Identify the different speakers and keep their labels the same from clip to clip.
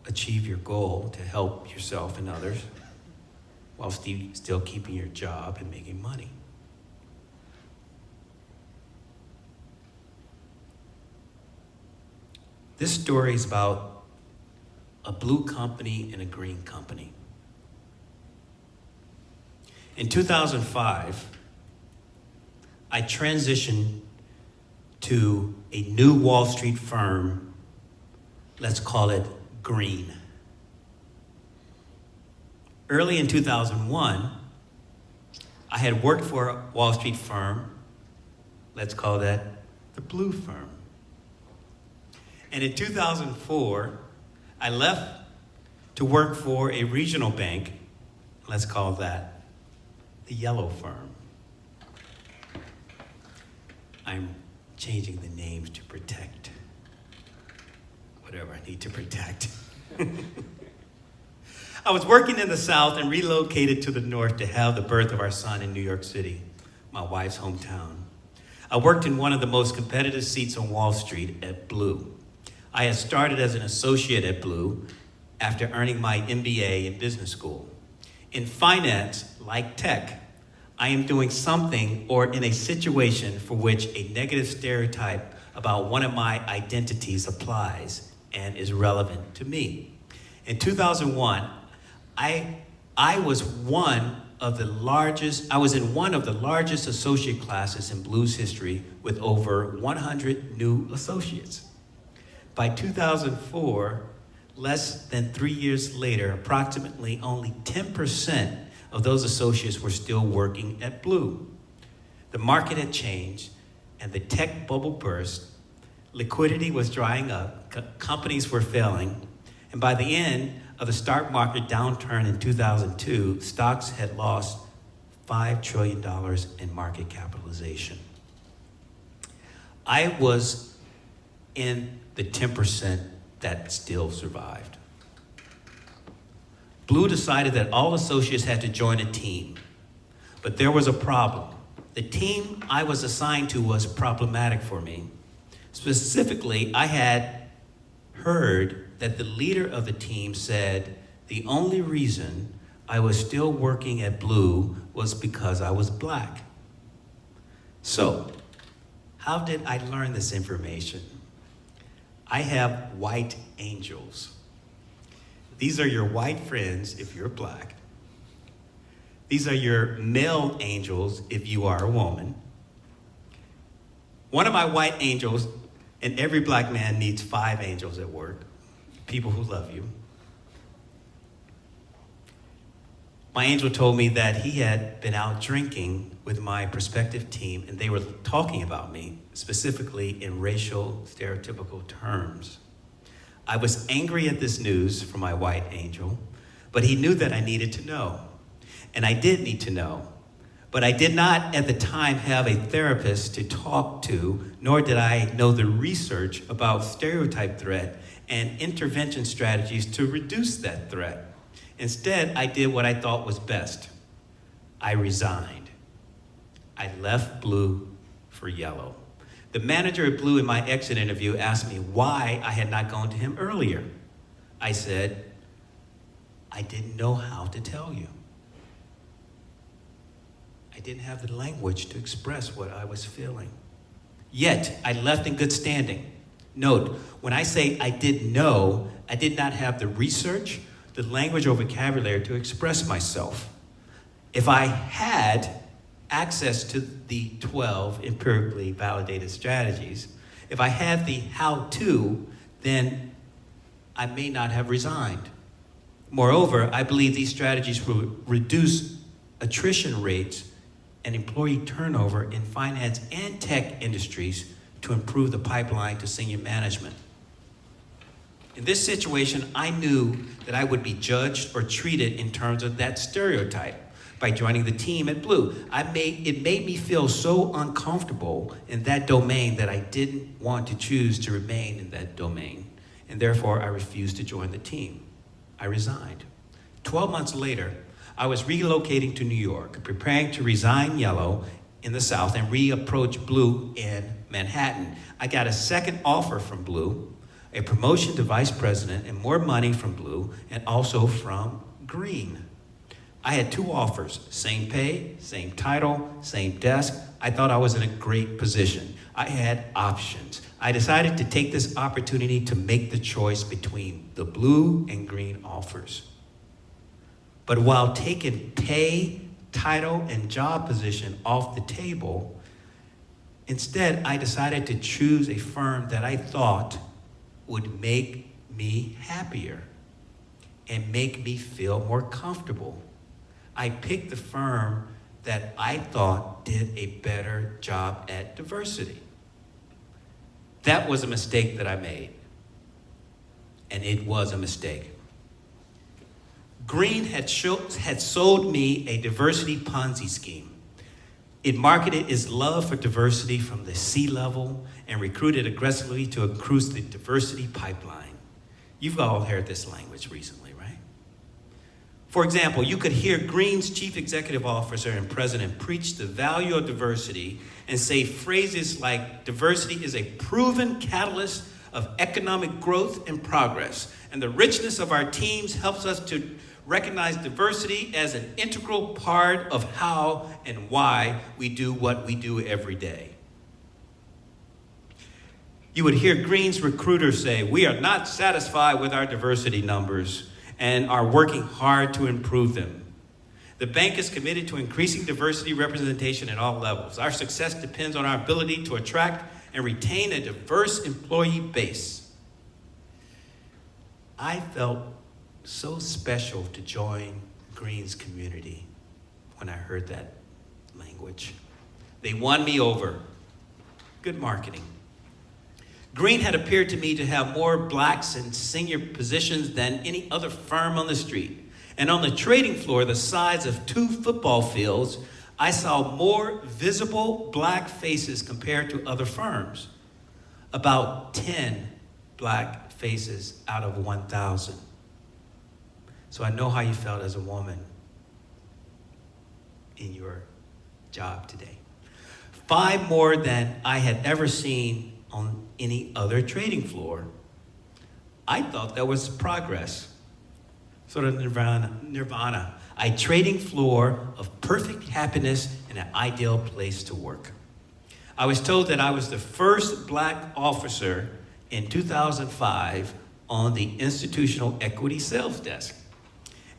Speaker 1: achieve your goal to help yourself and others while still keeping your job and making money. This story is about a blue company and a green company. In 2005, I transitioned to a new Wall Street firm, let's call it Green. Early in 2001, I had worked for a Wall Street firm, let's call that the Blue firm. And in 2004, I left to work for a regional bank, let's call that the Yellow firm. I'm changing the names to protect whatever I need to protect. I was working in the South and relocated to the North to have the birth of our son in New York City, my wife's hometown. I worked in one of the most competitive seats on Wall Street at Blue. I had started as an associate at Blue after earning my MBA in business school. In finance, like tech, I am doing something or in a situation for which a negative stereotype about one of my identities applies and is relevant to me. In 2001, I was in one of the largest associate classes in Blue's history with over 100 new associates. By 2004, less than 3 years later, approximately only 10% of those associates were still working at Blue. The market had changed and the tech bubble burst. Liquidity was drying up, companies were failing, and by the end of the stock market downturn in 2002, stocks had lost $5 trillion in market capitalization. I was in the 10% that still survived. Blue decided that all associates had to join a team, but there was a problem. The team I was assigned to was problematic for me. Specifically, I had heard that the leader of the team said the only reason I was still working at Blue was because I was black. So, how did I learn this information? I have white angels. These are your white friends if you're black. These are your male angels if you are a woman. One of my white angels, and every black man needs 5 angels at work, people who love you. My angel told me that he had been out drinking with my prospective team, and they were talking about me, specifically in racial stereotypical terms. I was angry at this news from my white angel, but he knew that I needed to know. And I did need to know. But I did not at the time have a therapist to talk to, nor did I know the research about stereotype threat and intervention strategies to reduce that threat. Instead, I did what I thought was best. I resigned. I left Blue for Yellow. The manager at Blue in my exit interview asked me why I had not gone to him earlier. I said, I didn't know how to tell you. I didn't have the language to express what I was feeling. Yet, I left in good standing. Note, when I say I didn't know, I did not have the research, the language or vocabulary to express myself. If I had access to the 12 empirically validated strategies, if I had the how-to, then I may not have resigned. Moreover, I believe these strategies will reduce attrition rates and employee turnover in finance and tech industries to improve the pipeline to senior management. In this situation, I knew that I would be judged or treated in terms of that stereotype by joining the team at Blue. It made me feel so uncomfortable in that domain that I didn't want to choose to remain in that domain, and therefore I refused to join the team. I resigned. 12 months later, I was relocating to New York, preparing to resign Yellow in the South and reapproach Blue in Manhattan. I got a second offer from Blue, a promotion to vice president, and more money from Blue and also from Green. I had 2 offers, same pay, same title, same desk. I thought I was in a great position. I had options. I decided to take this opportunity to make the choice between the Blue and Green offers. But while taking pay, title, and job position off the table, instead I decided to choose a firm that I thought would make me happier and make me feel more comfortable. I picked the firm that I thought did a better job at diversity. That was a mistake that I made, and it was a mistake. Green had sold me a diversity Ponzi scheme. It marketed its love for diversity from the C-level and recruited aggressively to increase the diversity pipeline. You've all heard this language recently, right? For example, you could hear Green's chief executive officer and president preach the value of diversity and say phrases like, diversity is a proven catalyst of economic growth and progress, and the richness of our teams helps us to recognize diversity as an integral part of how and why we do what we do every day. You would hear Green's recruiters say, we are not satisfied with our diversity numbers and are working hard to improve them. The bank is committed to increasing diversity representation at all levels. Our success depends on our ability to attract and retain a diverse employee base. I felt so special to join Green's community when I heard that language. They won me over. Good marketing. Green had appeared to me to have more blacks in senior positions than any other firm on the street. And on the trading floor, the size of 2 football fields, I saw more visible black faces compared to other firms. About 10 black faces out of 1,000. So I know how you felt as a woman in your job today. 5 more than I had ever seen on any other trading floor. I thought that was progress, sort of nirvana, a trading floor of perfect happiness and an ideal place to work. I was told that I was the first black officer in 2005 on the institutional equity sales desk.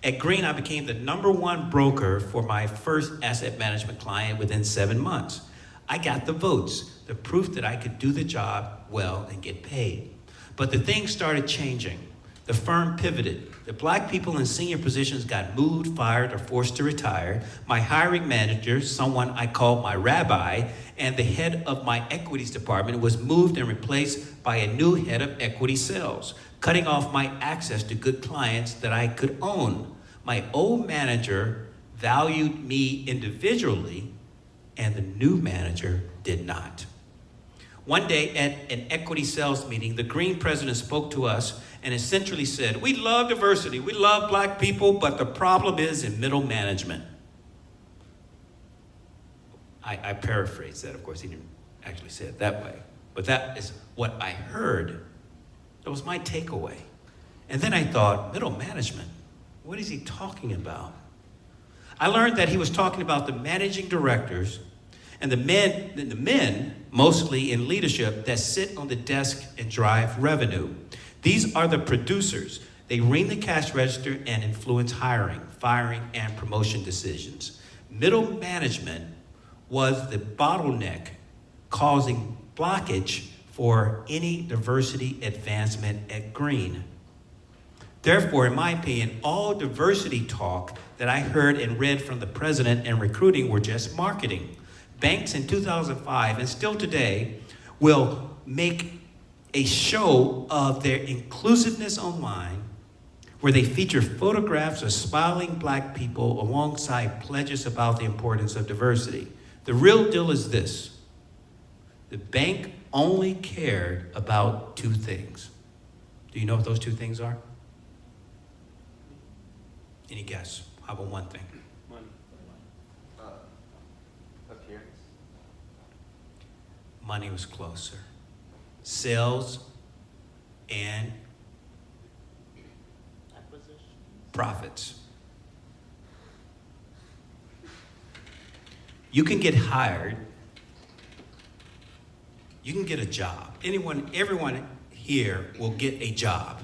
Speaker 1: At Green, I became the #1 broker for my first asset management client within 7 months. I got the votes, the proof that I could do the job well and get paid. But the things started changing. The firm pivoted. The black people in senior positions got moved, fired, or forced to retire. My hiring manager, someone I called my rabbi, and the head of my equities department was moved and replaced by a new head of equity sales, cutting off my access to good clients that I could own. My old manager valued me individually, and the new manager did not. One day at an equity sales meeting, the Green president spoke to us and essentially said, we love diversity, we love black people, but the problem is in middle management. I paraphrased that, of course, he didn't actually say it that way, but that is what I heard. That was my takeaway. And then I thought, middle management, what is he talking about? I learned that he was talking about the managing directors and the men, mostly in leadership, that sit on the desk and drive revenue. These are the producers. They ring the cash register and influence hiring, firing, and promotion decisions. Middle management was the bottleneck causing blockage for any diversity advancement at Green. Therefore, in my opinion, all diversity talk that I heard and read from the president and recruiting were just marketing. Banks in 2005 and still today will make a show of their inclusiveness online where they feature photographs of smiling black people alongside pledges about the importance of diversity. The real deal is this: the bank only cared about 2 things. Do you know what those 2 things are? Any guess? How about one thing?
Speaker 2: Money. Appearance.
Speaker 1: Money was closer. Sales and profits. You can get hired. You can get a job. Everyone here will get a job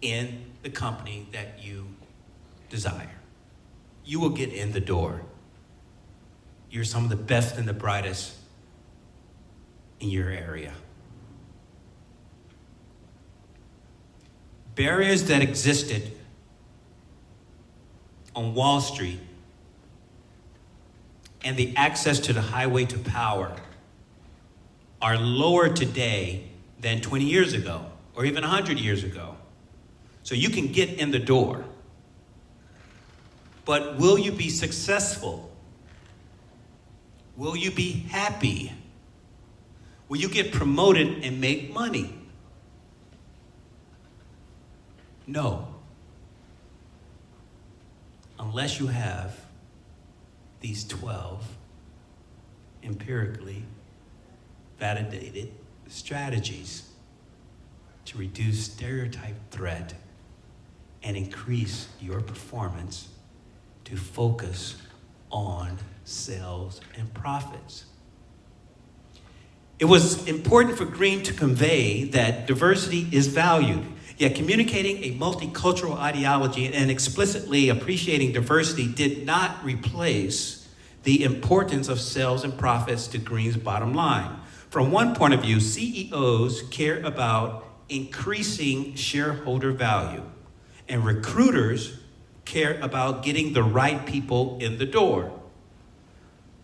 Speaker 1: in the company that you desire. You will get in the door. You're some of the best and the brightest in your area. Barriers that existed on Wall Street and the access to the highway to power are lower today than 20 years ago or even 100 years ago. So you can get in the door. But will you be successful? Will you be happy? Will you get promoted and make money? No. Unless you have these 12 empirically validated strategies to reduce stereotype threat and increase your performance to focus on sales and profits. It was important for Green to convey that diversity is valued, yet communicating a multicultural ideology and explicitly appreciating diversity did not replace the importance of sales and profits to Green's bottom line. From one point of view, CEOs care about increasing shareholder value, and recruiters care about getting the right people in the door.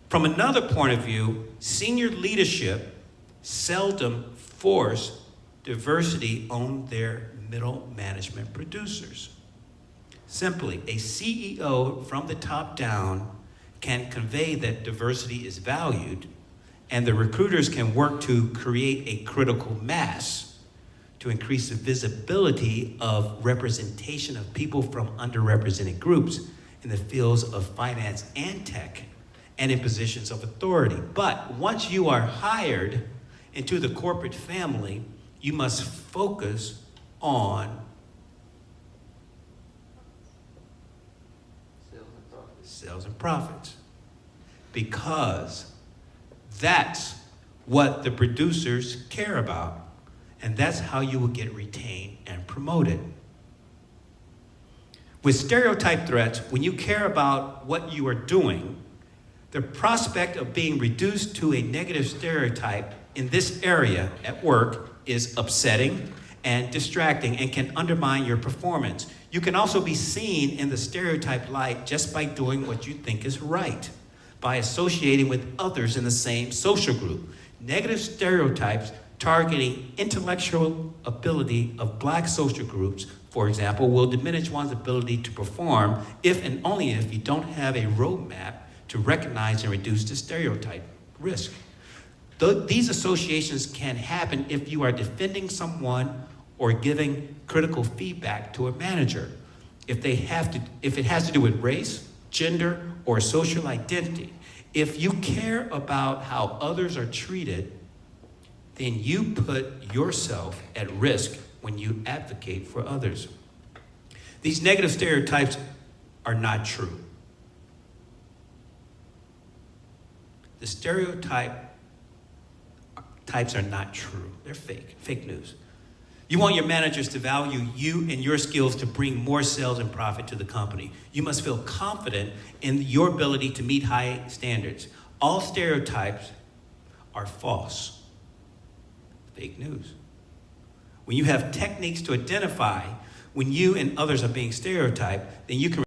Speaker 1: From another point of view, senior leadership seldom force diversity on their middle management producers. Simply, a CEO from the top down can convey that diversity is valued, and the recruiters can work to create a critical mass to increase the visibility of representation of people from underrepresented groups in the fields of finance and tech and in positions of authority. But once you are hired into the corporate family, you must focus on sales and profits, because that's what the producers care about, and that's how you will get retained and promoted. With stereotype threats, when you care about what you are doing, the prospect of being reduced to a negative stereotype in this area at work is upsetting and distracting and can undermine your performance. You can also be seen in the stereotype light just by doing what you think is right, by associating with others in the same social group. Negative stereotypes targeting intellectual ability of Black social groups, for example, will diminish one's ability to perform if and only if you don't have a roadmap to recognize and reduce the stereotype risk. These associations can happen if you are defending someone or giving critical feedback to a manager. If it has to do with race, gender, or social identity. If you care about how others are treated, then you put yourself at risk when you advocate for others. These negative stereotypes are not true. The stereotypes are not true. They're fake news. You want your managers to value you and your skills to bring more sales and profit to the company. You must feel confident in your ability to meet high standards. All stereotypes are false. Fake news. When you have techniques to identify when you and others are being stereotyped, then you can